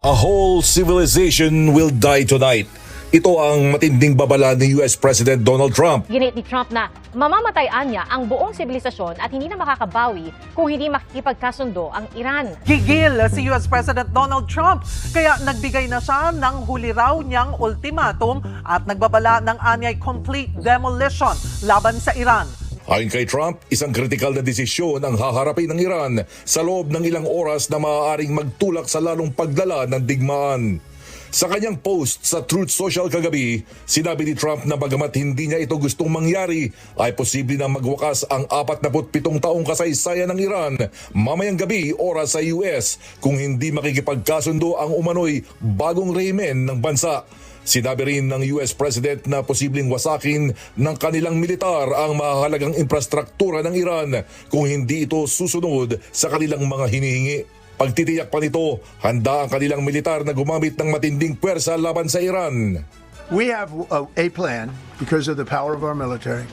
A whole civilization will die tonight. Ito ang matinding babala ni US President Donald Trump. Ginit ni Trump na mamamatayan niya ang buong sibilisasyon at hindi na makakabawi kung hindi makikipagkasundo ang Iran. Gigil si US President Donald Trump kaya nagbigay na siya ng huli raw niyang ultimatum at nagbabala ng anyay complete demolition laban sa Iran. Ayon kay Trump, isang kritikal na desisyon ang haharapin ng Iran sa loob ng ilang oras na maaaring magtulak sa lalong paglala ng digmaan. Sa kanyang post sa Truth Social kagabi, sinabi ni Trump na bagamat hindi niya ito gustong mangyari, ay posible na magwakas ang 47 taong kasaysayan ng Iran mamayang gabi oras sa US kung hindi makikipagkasundo ang umano'y bagong rehimen ng bansa. Sinabi rin ng US President na posibleng wasakin ng kanilang militar ang mahalagang infrastruktura ng Iran kung hindi ito susunod sa kanilang mga hinihingi. Pagtitiyak pa nito, handa ang kanilang militar na gumamit ng matinding puwersa laban sa Iran. We have a plan, because of the power of our military,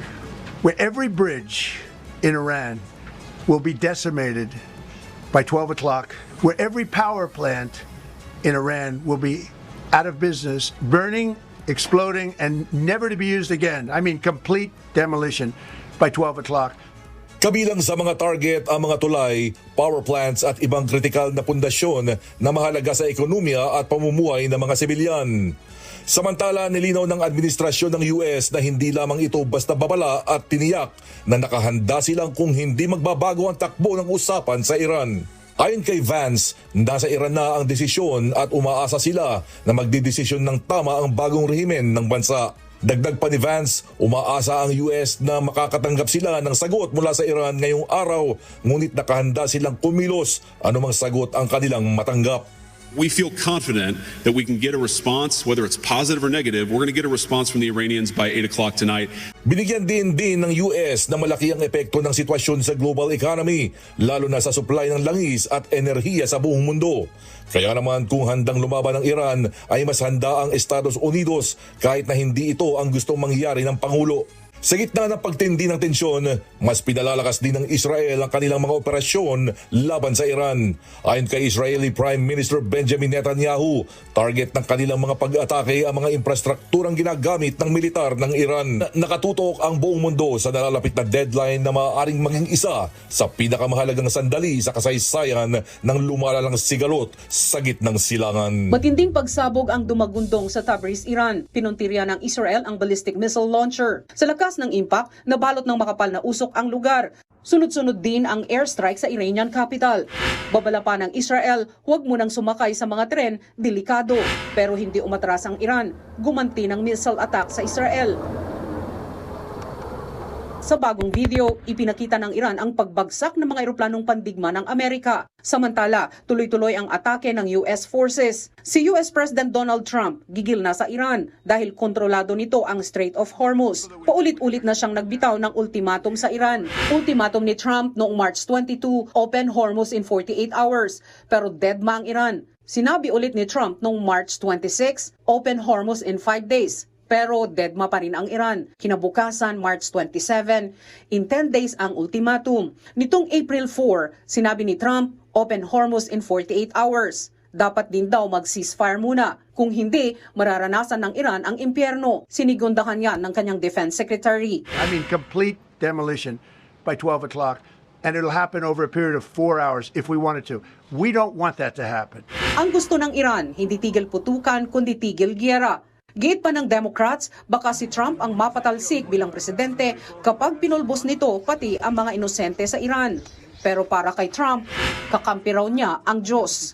where every bridge in Iran will be decimated by 12 o'clock, where every power plant in Iran will be out of business, burning, exploding, and never to be used again. I mean, complete demolition by 12 o'clock. Kabilang sa mga target ang mga tulay, power plants at ibang kritikal na pundasyon na mahalaga sa ekonomiya at pamumuhay ng mga sibilyan. Samantala, nilinaw ng administrasyon ng US na hindi lamang ito basta babala at tiniyak na nakahanda silang kung hindi magbabago ang takbo ng usapan sa Iran. Ayon kay Vance, nasa Iran na ang desisyon at umaasa sila na magdidesisyon ng tama ang bagong rehimen ng bansa. Dagdag pa ni Vance, umaasa ang US na makakatanggap sila ng sagot mula sa Iran ngayong araw, ngunit nakahanda silang kumilos anumang sagot ang kanilang matanggap. We feel confident that we can get a response, whether it's positive or negative. We're going to get a response from the Iranians by 8 o'clock tonight. Binigyan din ng US na malaki ang epekto ng sitwasyon sa global economy, lalo na sa supply ng langis at enerhiya sa buong mundo. Kaya naman kung handang lumaban ng Iran, ay mas handa ang Estados Unidos kahit na hindi ito ang gustong mangyari ng Pangulo. Sa gitna ng pagtindi ng tensyon, mas pinalalakas din ng Israel ang kanilang mga operasyon laban sa Iran. Ayon kay Israeli Prime Minister Benjamin Netanyahu, target ng kanilang mga pag-atake ang mga infrastrukturang ginagamit ng militar ng Iran. Nakatutok ang buong mundo sa nalalapit na deadline na maaaring maging isa sa pinakamahalagang sandali sa kasaysayan ng lumalalang sigalot sa gitnang silangan. Matinding pagsabog ang dumagundong sa Tabriz, Iran. Pinuntirya ng Israel ang ballistic missile launcher. Sa lakas ng impact, nabalot ng makapal na usok ang lugar. Sunod-sunod din ang airstrike sa Iranian capital. Babala pa ng Israel, huwag munang sumakay sa mga tren, delikado. Pero hindi umatras ang Iran, gumanti ng missile attack sa Israel. Sa bagong video, ipinakita ng Iran ang pagbagsak ng mga eroplanong pandigma ng Amerika. Samantala, tuloy-tuloy ang atake ng US forces. Si US President Donald Trump gigil na sa Iran dahil kontrolado nito ang Strait of Hormuz. Paulit-ulit na siyang nagbitaw ng ultimatum sa Iran. Ultimatum ni Trump noong March 22, open Hormuz in 48 hours. Pero deadma ang Iran. Sinabi ulit ni Trump noong March 26, open Hormuz in 5 days. Pero deadma pa rin ang Iran. Kinabukasan, March 27, in 10 days ang ultimatum. Nitong April 4, sinabi ni Trump, open Hormuz in 48 hours. Dapat din daw mag-ceasefire muna. Kung hindi, mararanasan ng Iran ang impyerno. Sinigundahan yan ng kanyang defense secretary. I mean, complete demolition by 12 o'clock. And it'll happen over a period of 4 hours if we wanted to. We don't want that to happen. Ang gusto ng Iran, hindi tigil putukan, kundi tigil giyera. Gate pa ng Democrats, baka si Trump ang mapatalsik bilang presidente kapag pinulbos nito pati ang mga inosente sa Iran. Pero para kay Trump, kakampi raw niya ang Diyos.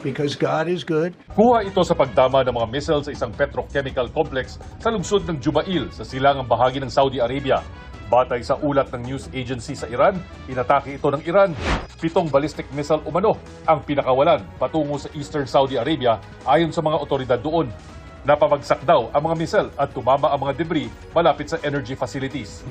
Because God is good. Kuha ito sa pagtama ng mga missile sa isang petrochemical complex sa lungsod ng Jubail sa silangang bahagi ng Saudi Arabia. Batay sa ulat ng news agency sa Iran, inatake ito ng Iran. 7 ballistic missile umano ang pinakawalan patungo sa Eastern Saudi Arabia ayon sa mga otoridad doon. Napabagsak daw ang mga missile at tumama ang mga debris malapit sa energy facilities.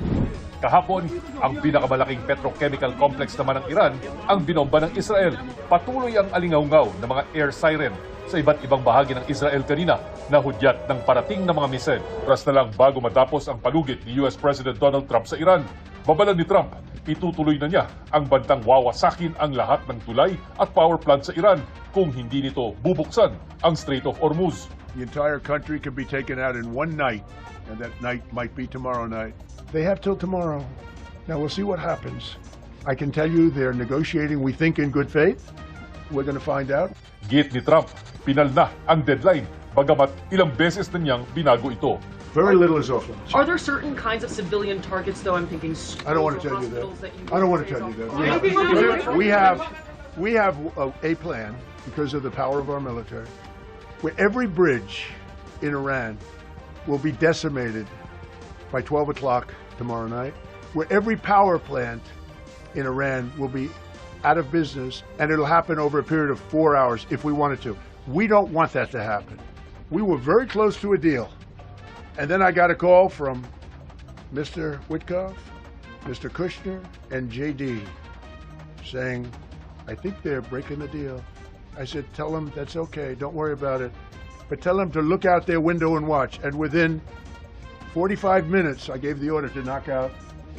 Kahapon, ang pinakamalaking petrochemical complex naman ng Iran ang binomba ng Israel. Patuloy ang alingaw-ngaw ng mga air siren sa iba't ibang bahagi ng Israel kanina na hudyat ng parating na mga missile. Oras na lang bago matapos ang palugit ni US President Donald Trump sa Iran. Babala ni Trump, itutuloy na niya ang bantang wawasakin ang lahat ng tulay at power plant sa Iran kung hindi nito bubuksan ang Strait of Hormuz. The entire country could be taken out in one night, and that night might be tomorrow night. They have till tomorrow. Now we'll see what happens. I can tell you they're negotiating, we think, in good faith. We're going to find out. Git ni Trump, pinal na ang deadline, bagamat ilang beses na niyang binago ito. Very little is off limits. Are there certain kinds of civilian targets, though? I'm thinking schools I don't want to or tell you that. hospitals I don't want to tell you that. We have a plan because of the power of our military, where every bridge in Iran will be decimated by 12 o'clock tomorrow night, where every power plant in Iran will be out of business, and it'll happen over a period of 4 hours if we wanted to. We don't want that to happen. We were very close to a deal. And then I got a call from Mr. Witkoff, Mr. Kushner, and JD saying, I think they're breaking the deal. I said, tell them that's okay, don't worry about it. But tell them to look out their window and watch. And within 45 minutes, I gave the order to knock out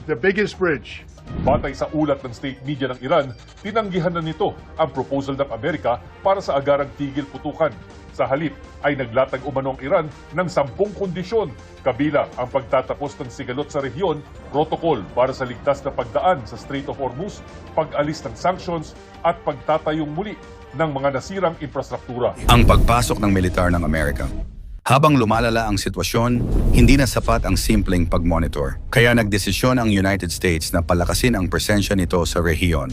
the biggest bridge. Batay sa ulat ng state media ng Iran, tinanggihan na nito ang proposal ng Amerika para sa agarang tigil putukan. Sa halip ay naglatag umano ang Iran ng 10 kondisyon, kabilang ang pagtatapos ng sigalot sa rehiyon, protokol para sa ligtas na pagdaan sa Strait of Hormuz, pag-alis ng sanctions at pagtatayong muli ng mga nasirang infrastruktura. Ang pagpasok ng militar ng Amerika. Habang lumalala ang sitwasyon, hindi na sapat ang simpleng pag-monitor. Kaya nagdesisyon ang United States na palakasin ang presensya nito sa rehiyon.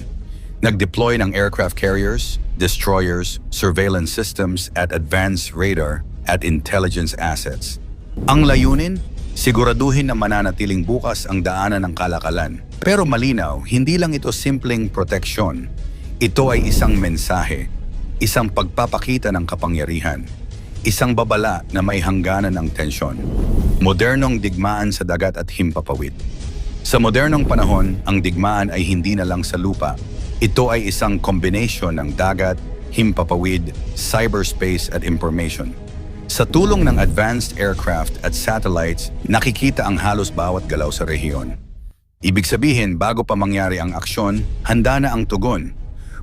Nag-deploy ng aircraft carriers, destroyers, surveillance systems at advanced radar at intelligence assets. Ang layunin, siguraduhin na mananatiling bukas ang daanan ng kalakalan. Pero malinaw, hindi lang ito simpleng proteksyon. Ito ay isang mensahe, isang pagpapakita ng kapangyarihan, isang babala na may hangganan ng tensyon. Modernong digmaan sa dagat at himpapawid. Sa modernong panahon, ang digmaan ay hindi na lang sa lupa. Ito ay isang kombinasyon ng dagat, himpapawid, cyberspace at information. Sa tulong ng advanced aircraft at satellites, nakikita ang halos bawat galaw sa rehiyon. Ibig sabihin, bago pa mangyari ang aksyon, handa na ang tugon.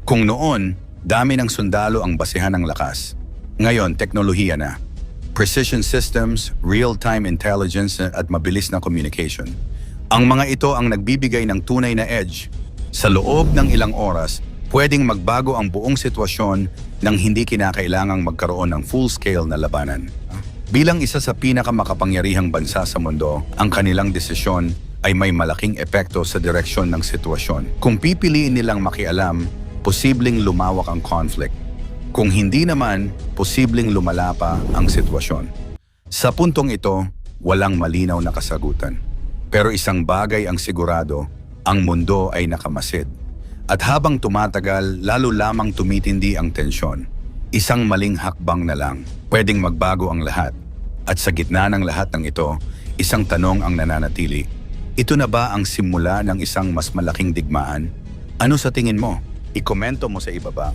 Kung noon, dami ng sundalo ang basehan ng lakas. Ngayon, teknolohiya na. Precision systems, real-time intelligence at mabilis na communication. Ang mga ito ang nagbibigay ng tunay na edge. Sa loob ng ilang oras, pwedeng magbago ang buong sitwasyon nang hindi kinakailangang magkaroon ng full-scale na labanan. Bilang isa sa pinakamakapangyarihang bansa sa mundo, ang kanilang desisyon ay may malaking epekto sa direksyon ng sitwasyon. Kung pipiliin nilang makialam, posibleng lumawak ang conflict. Kung hindi naman, posibleng lumala pa ang sitwasyon. Sa puntong ito, walang malinaw na kasagutan. Pero isang bagay ang sigurado, ang mundo ay nakamasid. At habang tumatagal, lalo lamang tumitindi ang tensyon. Isang maling hakbang na lang, pwedeng magbago ang lahat. At sa gitna ng lahat ng ito, isang tanong ang nananatili. Ito na ba ang simula ng isang mas malaking digmaan? Ano sa tingin mo? Ikomento mo sa ibaba.